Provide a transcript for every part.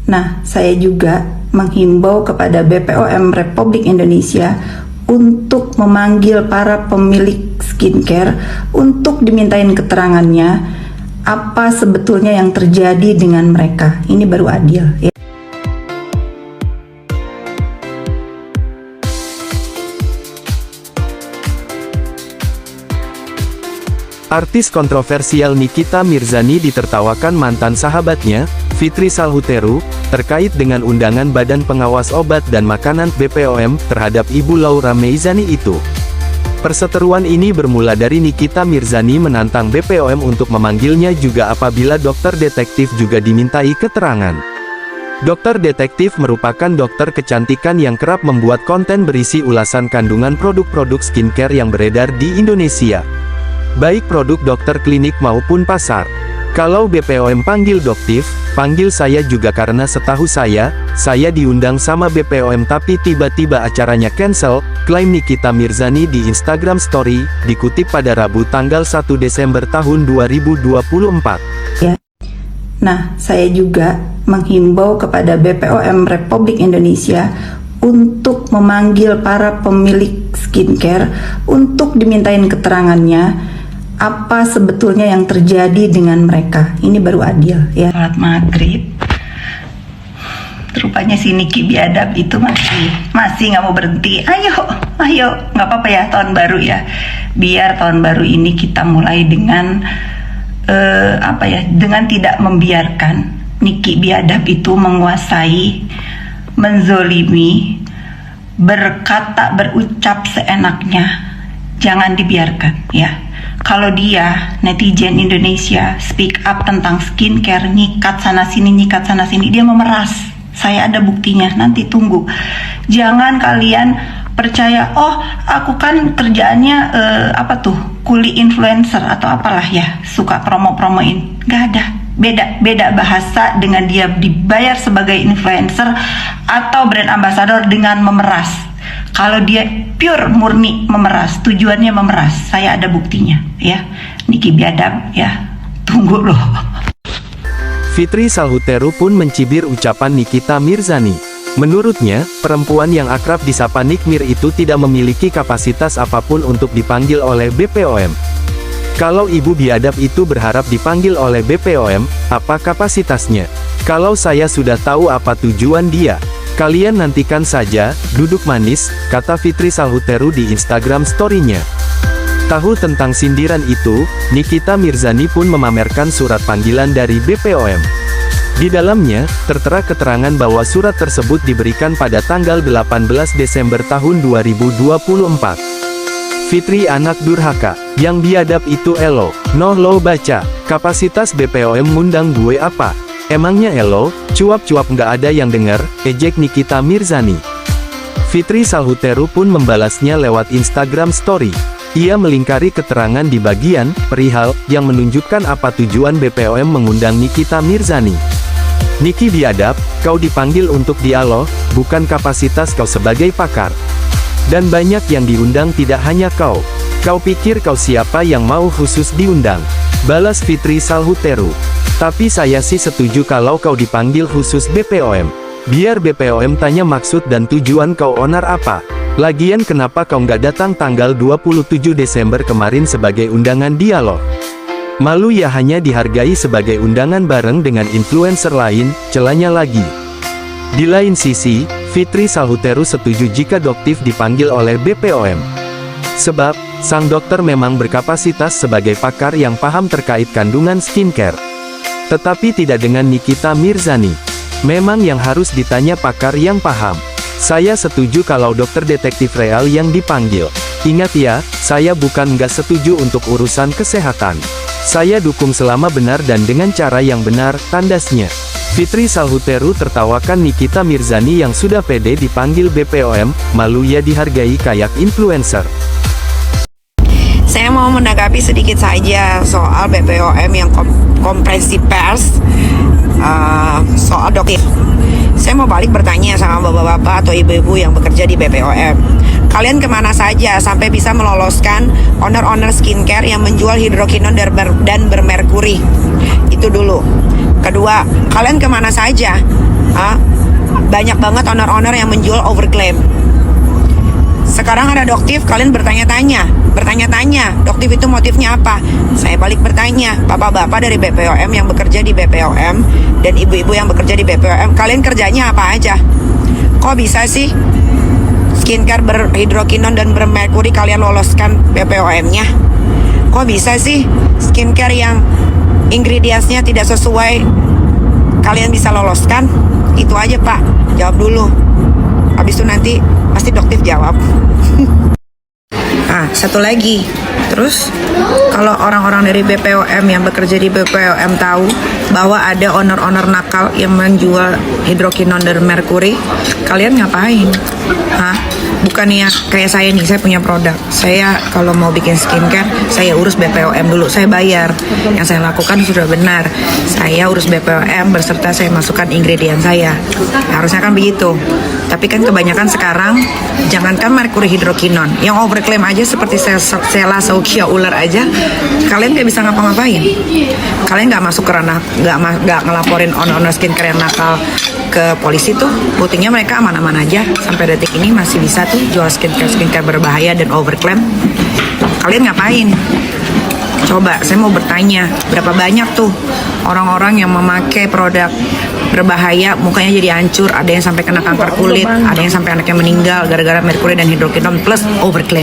Nah, saya juga menghimbau kepada BPOM Republik Indonesia untuk memanggil para pemilik skincare untuk dimintain keterangannya apa sebetulnya yang terjadi dengan mereka. Ini baru adil ya. Artis kontroversial Nikita Mirzani ditertawakan mantan sahabatnya, Fitri Salhuteru, terkait dengan undangan Badan Pengawas Obat dan Makanan BPOM terhadap Ibu Laura Meizani itu. Perseteruan ini bermula dari Nikita Mirzani menantang BPOM untuk memanggilnya juga apabila dokter detektif juga dimintai keterangan. Dokter detektif merupakan dokter kecantikan yang kerap membuat konten berisi ulasan kandungan produk-produk skincare yang beredar di Indonesia. Baik produk dokter klinik maupun pasar. Kalau BPOM panggil doktif, panggil saya juga karena setahu saya diundang sama BPOM tapi tiba-tiba acaranya cancel, klaim Nikita Mirzani di Instagram Story, dikutip pada Rabu tanggal 1 Desember tahun 2024. Ya. Nah, saya juga menghimbau kepada BPOM Republik Indonesia untuk memanggil para pemilik skincare untuk dimintain keterangannya apa sebetulnya yang terjadi dengan mereka. Ini baru adil ya. Salat maghrib, rupanya si Niki biadab itu masih nggak mau berhenti. Ayo nggak apa-apa ya, tahun baru ya, biar tahun baru ini kita mulai dengan dengan tidak membiarkan Niki biadab itu menguasai, menzolimi, berkata, berucap seenaknya. Jangan dibiarkan ya. Kalau dia, netizen Indonesia, speak up tentang skincare, nyikat sana sini, dia memeras. Saya ada buktinya, nanti tunggu. Jangan kalian percaya, oh aku kan kerjaannya kuli influencer atau apalah ya, suka promo-promoin. Gak ada, beda bahasa dengan dia dibayar sebagai influencer atau brand ambassador dengan memeras. Kalau dia pure murni memeras, tujuannya memeras, saya ada buktinya ya. Niki biadab ya, tunggu loh. Fitri Salhuteru pun mencibir ucapan Nikita Mirzani. Menurutnya, perempuan yang akrab disapa Nikmir itu tidak memiliki kapasitas apapun untuk dipanggil oleh BPOM. Kalau ibu biadab itu berharap dipanggil oleh BPOM, apa kapasitasnya? Kalau saya sudah tahu apa tujuan dia, kalian nantikan saja, duduk manis, kata Fitri Salhuteru di Instagram story-nya. Tahu tentang sindiran itu, Nikita Mirzani pun memamerkan surat panggilan dari BPOM. Di dalamnya, tertera keterangan bahwa surat tersebut diberikan pada tanggal 18 Desember tahun 2024. Fitri anak durhaka, yang biadab itu elo, noh lo baca, kapasitas BPOM ngundang gue apa? Emangnya elo, cuap-cuap nggak ada yang denger, ejek Nikita Mirzani. Fitri Salhuteru pun membalasnya lewat Instagram Story. Ia melingkari keterangan di bagian perihal yang menunjukkan apa tujuan BPOM mengundang Nikita Mirzani. Niki biadab, kau dipanggil untuk dialog, bukan kapasitas kau sebagai pakar. Dan banyak yang diundang tidak hanya kau. Kau pikir kau siapa yang mau khusus diundang? Balas Fitri Salhuteru. Tapi saya sih setuju kalau kau dipanggil khusus BPOM. Biar BPOM tanya maksud dan tujuan kau onar apa. Lagian kenapa kau nggak datang tanggal 27 Desember kemarin sebagai undangan dialog? Malu ya, hanya dihargai sebagai undangan bareng dengan influencer lain, celanya lagi. Di lain sisi, Fitri Salhuteru setuju jika doktif dipanggil oleh BPOM. Sebab, sang dokter memang berkapasitas sebagai pakar yang paham terkait kandungan skincare. Tetapi tidak dengan Nikita Mirzani. Memang yang harus ditanya pakar yang paham. Saya setuju kalau dokter detektif real yang dipanggil. Ingat ya, saya bukan nggak setuju untuk urusan kesehatan. Saya dukung selama benar dan dengan cara yang benar, tandasnya. Fitri Salhuteru tertawakan Nikita Mirzani yang sudah pede dipanggil BPOM, malu ya dihargai kayak influencer. Saya mau menanggapi sedikit saja soal BPOM yang kompresi pers soal dokter. Saya mau balik bertanya sama bapak-bapak atau ibu-ibu yang bekerja di BPOM. Kalian kemana saja sampai bisa meloloskan owner-owner skincare yang menjual hidrokinon dan bermerkuri? Itu dulu. Kedua, kalian kemana saja banyak banget owner-owner yang menjual overclaim. Sekarang ada Doktif, kalian bertanya-tanya, Doktif itu motifnya apa? Saya balik bertanya, bapak-bapak dari BPOM yang bekerja di BPOM dan ibu-ibu yang bekerja di BPOM, kalian kerjanya apa aja? Kok bisa sih skincare berhidrokinon dan bermerkuri kalian loloskan BPOM-nya? Kok bisa sih skincare yang ingredientsnya tidak sesuai kalian bisa loloskan? Itu aja Pak, jawab dulu. Habis itu nanti pasti Doktif jawab. Satu lagi. Terus kalau orang-orang dari BPOM yang bekerja di BPOM tahu bahwa ada owner-owner nakal yang menjual hidrokinon dan merkuri, kalian ngapain? Bukannya kayak saya nih, saya punya produk. Saya kalau mau bikin skincare, saya urus BPOM dulu, saya bayar. Yang saya lakukan sudah benar. Saya urus BPOM beserta saya masukkan ingredient saya. Harusnya kan begitu. Tapi kan kebanyakan sekarang, jangankan merkuri hidrokinon, yang overclaim aja seperti Sela Saukia ular aja, kalian nggak bisa ngapa-ngapain. Kalian nggak masuk ke ranah, nggak ngelaporin owner skincare yang nakal ke polisi tuh, buktinya mereka aman-aman aja. Sampai detik ini masih bisa tuh jual skincare berbahaya dan overclaim. Kalian ngapain? Coba, saya mau bertanya, berapa banyak tuh orang-orang yang memakai produk berbahaya, mukanya jadi hancur, ada yang sampai kena kanker kulit, ada yang sampai anaknya meninggal gara-gara merkuri dan hidrokinon plus overclaim.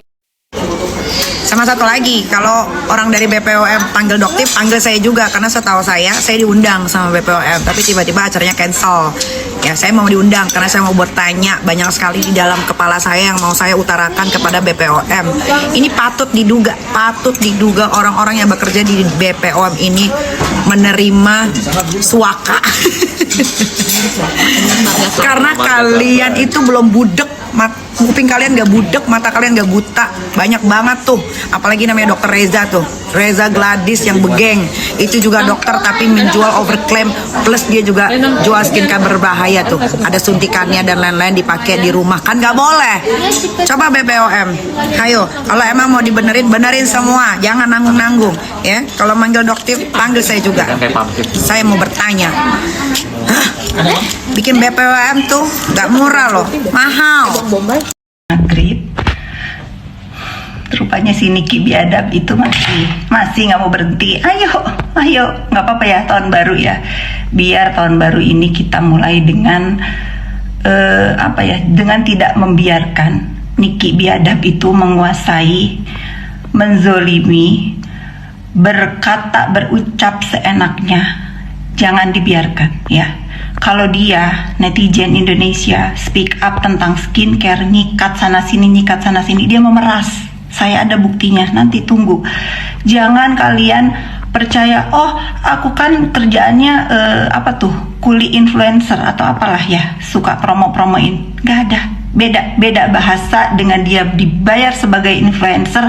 Sama satu lagi, kalau orang dari BPOM panggil Doktif, panggil saya juga, karena setahu saya diundang sama BPOM, tapi tiba-tiba acaranya cancel. Ya, saya mau diundang karena saya mau bertanya banyak sekali di dalam kepala saya yang mau saya utarakan kepada BPOM. Ini patut diduga orang-orang yang bekerja di BPOM ini menerima suaka. Karena kalian itu belum budek, kuping kalian gak budek, mata kalian gak buta. Banyak banget tuh, apalagi namanya dokter Reza tuh, Reza Gladys yang begeng. Itu juga dokter tapi menjual overclaim, plus dia juga jual skincare berbahaya tuh. Ada suntikannya dan lain-lain dipakai di rumah, kan gak boleh. Coba BPOM, ayo, kalau emang mau dibenerin, benerin semua, jangan nanggung-nanggung ya. Kalau manggil Doktif, panggil saya juga. Saya mau bertanya, bikin BPOM tuh gak murah loh, mahal. Maghrib, rupanya si Niki biadab itu masih nggak mau berhenti. Ayo, nggak apa-apa ya, tahun baru ya. Biar tahun baru ini kita mulai dengan dengan tidak membiarkan Niki biadab itu menguasai, menzolimi, berkata, berucap seenaknya. Jangan dibiarkan ya. Kalau dia, netizen Indonesia, speak up tentang skincare, nyikat sana sini, dia memeras. Saya ada buktinya, nanti tunggu. Jangan kalian percaya, oh aku kan kerjaannya kuli influencer atau apalah ya, suka promoin. Gak ada, beda bahasa dengan dia dibayar sebagai influencer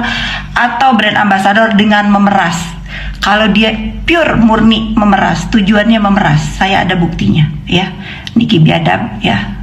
atau brand ambassador dengan memeras. Kalau dia pure murni memeras, tujuannya memeras, saya ada buktinya ya. Niki biadab ya,